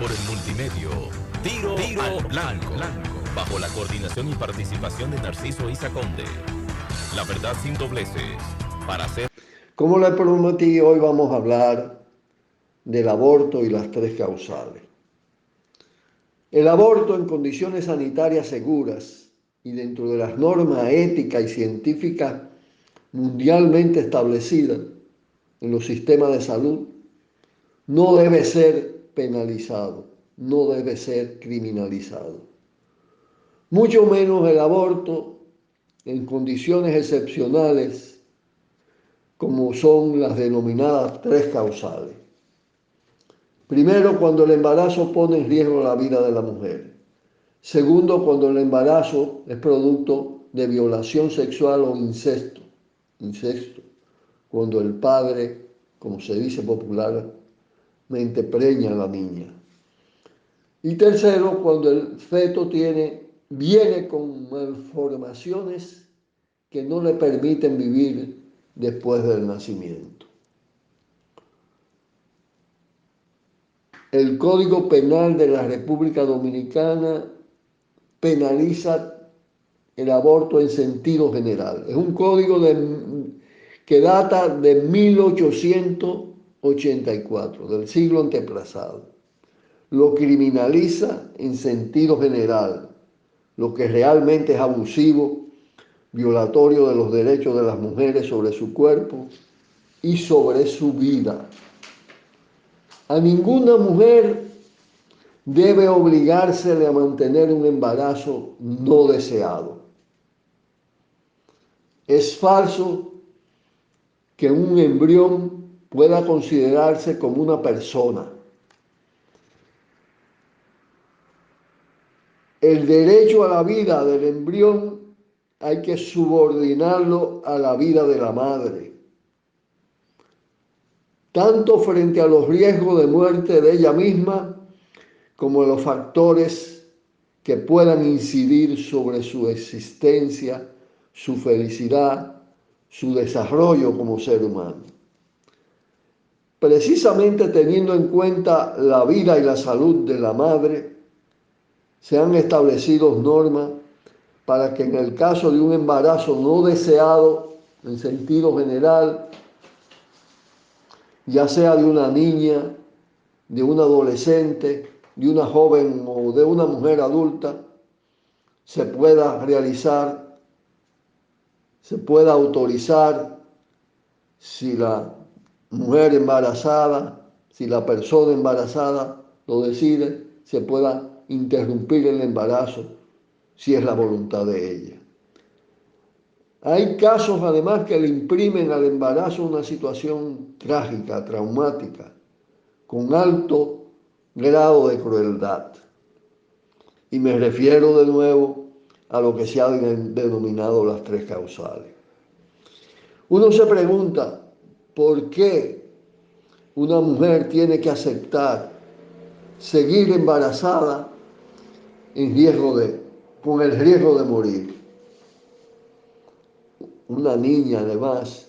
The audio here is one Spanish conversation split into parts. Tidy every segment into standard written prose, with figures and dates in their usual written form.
Por el multimedio, Tiro al Blanco, bajo la coordinación y participación de Narciso Isa Conde. La verdad sin dobleces, para hacer... Como le prometí, hoy vamos a hablar del aborto y las tres causales. El aborto en condiciones sanitarias seguras y dentro de las normas éticas y científicas mundialmente establecidas en los sistemas de salud no debe ser penalizado, no debe ser criminalizado. Mucho menos el aborto en condiciones excepcionales como son las denominadas tres causales. Primero, cuando el embarazo pone en riesgo la vida de la mujer. Segundo, cuando el embarazo es producto de violación sexual o incesto. Cuando el padre, como se dice popularmente, preña a la niña. Y tercero, cuando el feto viene con malformaciones que no le permiten vivir después del nacimiento. El Código Penal de la República Dominicana penaliza el aborto en sentido general. Es un código que data de 1884, del siglo antepasado. Lo criminaliza en sentido general, lo que realmente es abusivo, violatorio de los derechos de las mujeres sobre su cuerpo y sobre su vida. A ninguna mujer debe obligársele a mantener un embarazo no deseado. Es falso que un embrión pueda considerarse como una persona. El derecho a la vida del embrión hay que subordinarlo a la vida de la madre, tanto frente a los riesgos de muerte de ella misma como a los factores que puedan incidir sobre su existencia, su felicidad, su desarrollo como ser humano. Precisamente teniendo en cuenta la vida y la salud de la madre, se han establecido normas para que en el caso de un embarazo no deseado, en sentido general, ya sea de una niña, de un adolescente, de una joven o de una mujer adulta, se pueda realizar, se pueda autorizar si la mujer embarazada, si la persona embarazada lo decide, se pueda interrumpir el embarazo si es la voluntad de ella. Hay casos además que le imprimen al embarazo una situación trágica, traumática, con alto grado de crueldad. Y me refiero de nuevo a lo que se ha denominado las tres causales. Uno se pregunta, ¿por qué una mujer tiene que aceptar seguir embarazada con el riesgo de morir? Una niña además,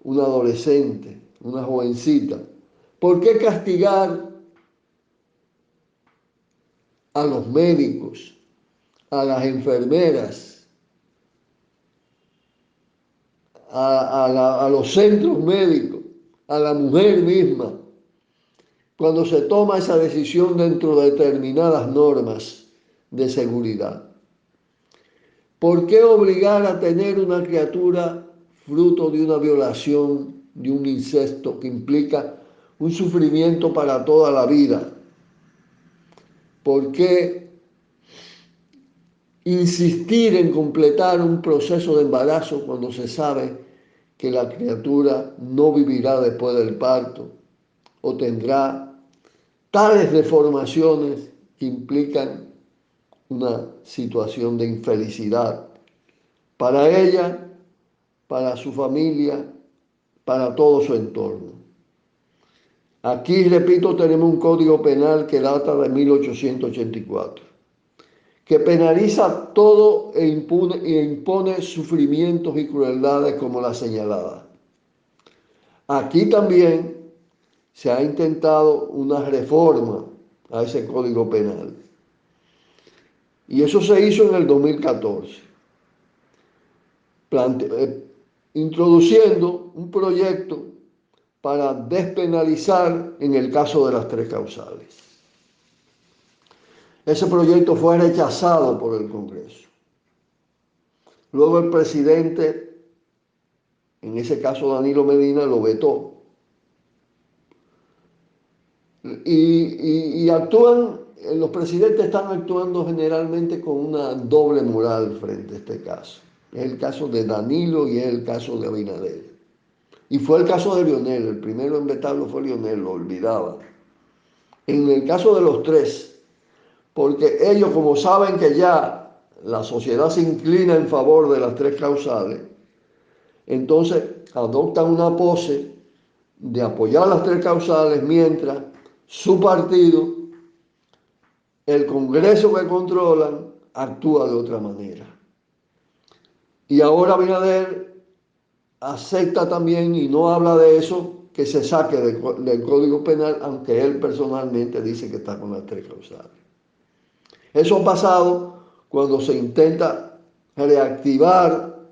una adolescente, una jovencita. ¿Por qué castigar a los médicos, a las enfermeras, a los centros médicos, a la mujer misma, cuando se toma esa decisión dentro de determinadas normas de seguridad? ¿Por qué obligar a tener una criatura fruto de una violación, de un incesto que implica un sufrimiento para toda la vida? ¿Por qué insistir en completar un proceso de embarazo cuando se sabe que la criatura no vivirá después del parto o tendrá tales deformaciones que implican una situación de infelicidad para ella, para su familia, para todo su entorno? Aquí, repito, tenemos un código penal que data de 1884, que penaliza todo e impone sufrimientos y crueldades como la señalada. Aquí también se ha intentado una reforma a ese Código Penal. Y eso se hizo en el 2014, introduciendo un proyecto para despenalizar en el caso de las tres causales. Ese proyecto fue rechazado por el Congreso. Luego el presidente, en ese caso Danilo Medina, lo vetó. Y los presidentes están actuando generalmente con una doble moral frente a este caso. Es el caso de Danilo y es el caso de Abinader. Y fue el caso de Leonel, el primero en vetarlo fue Leonel, lo olvidaba. En el caso de los tres, porque ellos, como saben que ya la sociedad se inclina en favor de las tres causales, entonces adoptan una pose de apoyar las tres causales mientras su partido, el Congreso que controlan, actúa de otra manera. Y ahora Abinader acepta también y no habla de eso, que se saque del Código Penal, aunque él personalmente dice que está con las tres causales. Eso ha pasado cuando se intenta reactivar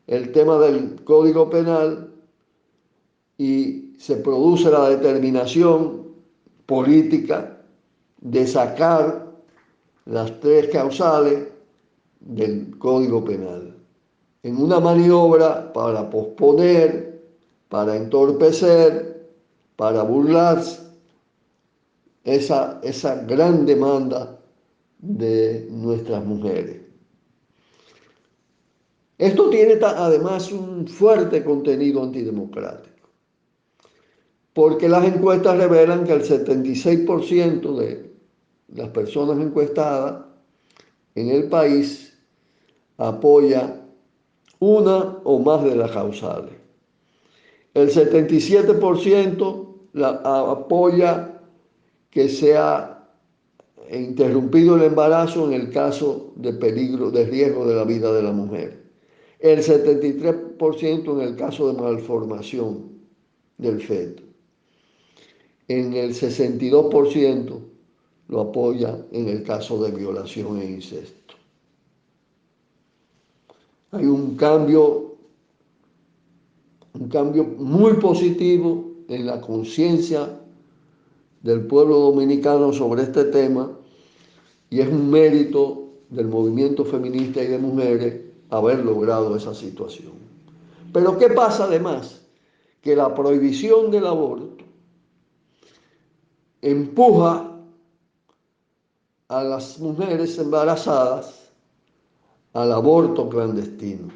el tema del Código Penal y se produce la determinación política de sacar las tres causales del Código Penal, en una maniobra para posponer, para entorpecer, para burlarse esa gran demanda de nuestras mujeres. Esto tiene además un fuerte contenido antidemocrático, porque las encuestas revelan que el 76% de las personas encuestadas en el país apoya una o más de las causales. El 77% apoya que sea interrumpido el embarazo en el caso de peligro, de riesgo de la vida de la mujer. El 73% en el caso de malformación del feto. En el 62% lo apoya en el caso de violación e incesto. Hay un cambio muy positivo en la conciencia del pueblo dominicano sobre este tema, y es un mérito del movimiento feminista y de mujeres haber logrado esa situación. Pero ¿qué pasa además? Que la prohibición del aborto empuja a las mujeres embarazadas al aborto clandestino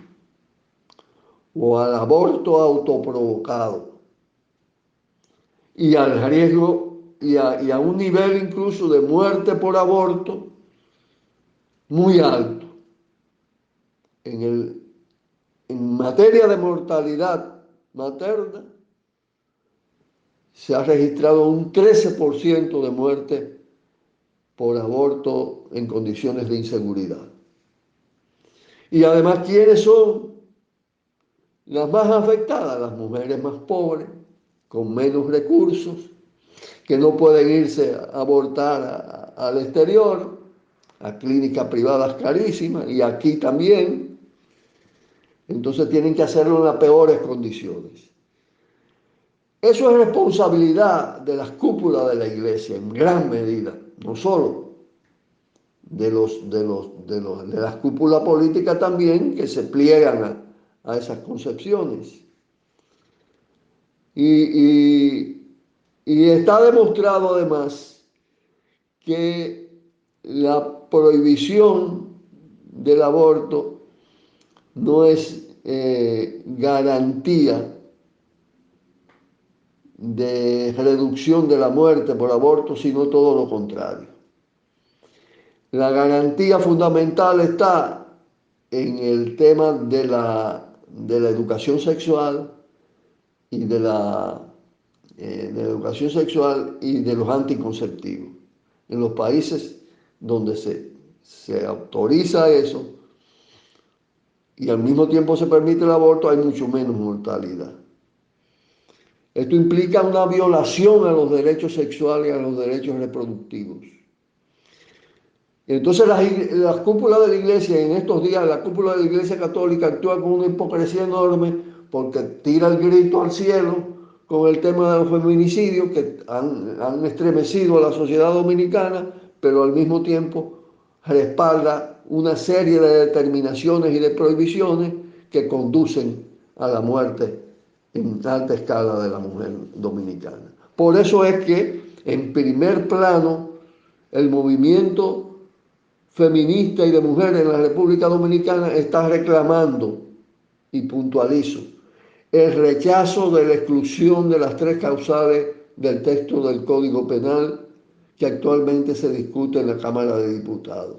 o al aborto autoprovocado y al riesgo y a un nivel incluso de muerte por aborto muy alto. En materia de mortalidad materna se ha registrado un 13% de muerte por aborto en condiciones de inseguridad. Y además, ¿quiénes son las más afectadas? Las mujeres más pobres, con menos recursos, que no pueden irse a abortar al exterior, a clínicas privadas carísimas, y aquí también. Entonces tienen que hacerlo en las peores condiciones. Eso es responsabilidad de las cúpulas de la iglesia, en gran medida, no solo de las cúpulas políticas también, que se pliegan a esas concepciones. Y está demostrado además que la prohibición del aborto no es garantía de reducción de la muerte por aborto, sino todo lo contrario. La garantía fundamental está en el tema de la educación sexual y de la educación sexual y de los anticonceptivos. En los países donde se autoriza eso y al mismo tiempo se permite el aborto, hay mucho menos mortalidad. Esto implica una violación a los derechos sexuales y a los derechos reproductivos. Entonces las cúpulas de la iglesia, en estos días la cúpula de la iglesia católica actúa con una hipocresía enorme porque tira el grito al cielo con el tema de los feminicidios que han estremecido a la sociedad dominicana, pero al mismo tiempo respalda una serie de determinaciones y de prohibiciones que conducen a la muerte en alta escala de la mujer dominicana. Por eso es que en primer plano el movimiento feminista y de mujeres en la República Dominicana está reclamando, y puntualizo, el rechazo de la exclusión de las 3 causales del texto del Código Penal que actualmente se discute en la Cámara de Diputados.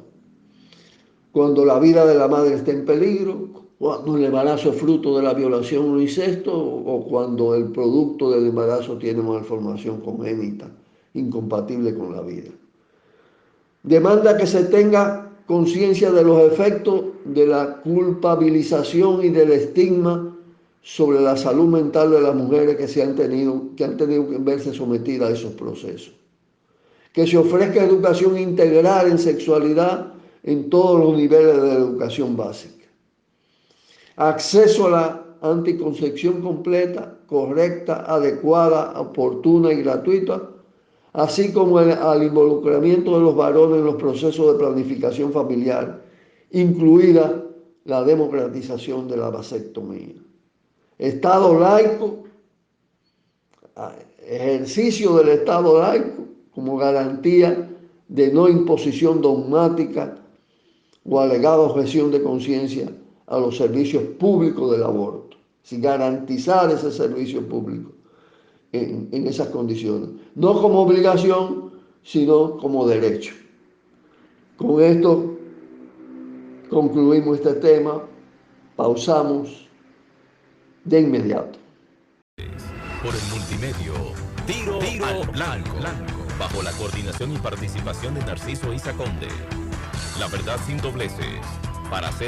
Cuando la vida de la madre está en peligro, cuando el embarazo es fruto de la violación o incesto, o cuando el producto del embarazo tiene malformación congénita incompatible con la vida. Demanda que se tenga conciencia de los efectos de la culpabilización y del estigma sobre la salud mental de las mujeres que han tenido que verse sometidas a esos procesos. Que se ofrezca educación integral en sexualidad en todos los niveles de la educación básica. Acceso a la anticoncepción completa, correcta, adecuada, oportuna y gratuita, así como al involucramiento de los varones en los procesos de planificación familiar, incluida la democratización de la vasectomía. Estado laico, ejercicio del Estado laico como garantía de no imposición dogmática o alegada objeción de conciencia a los servicios públicos del aborto, sin garantizar ese servicio público en esas condiciones, no como obligación, sino como derecho. Con esto concluimos este tema, pausamos de inmediato. Por el multimedio, Tiro al Blanco, bajo la coordinación y participación de Narciso Isa Conde. La verdad sin dobleces, para hacer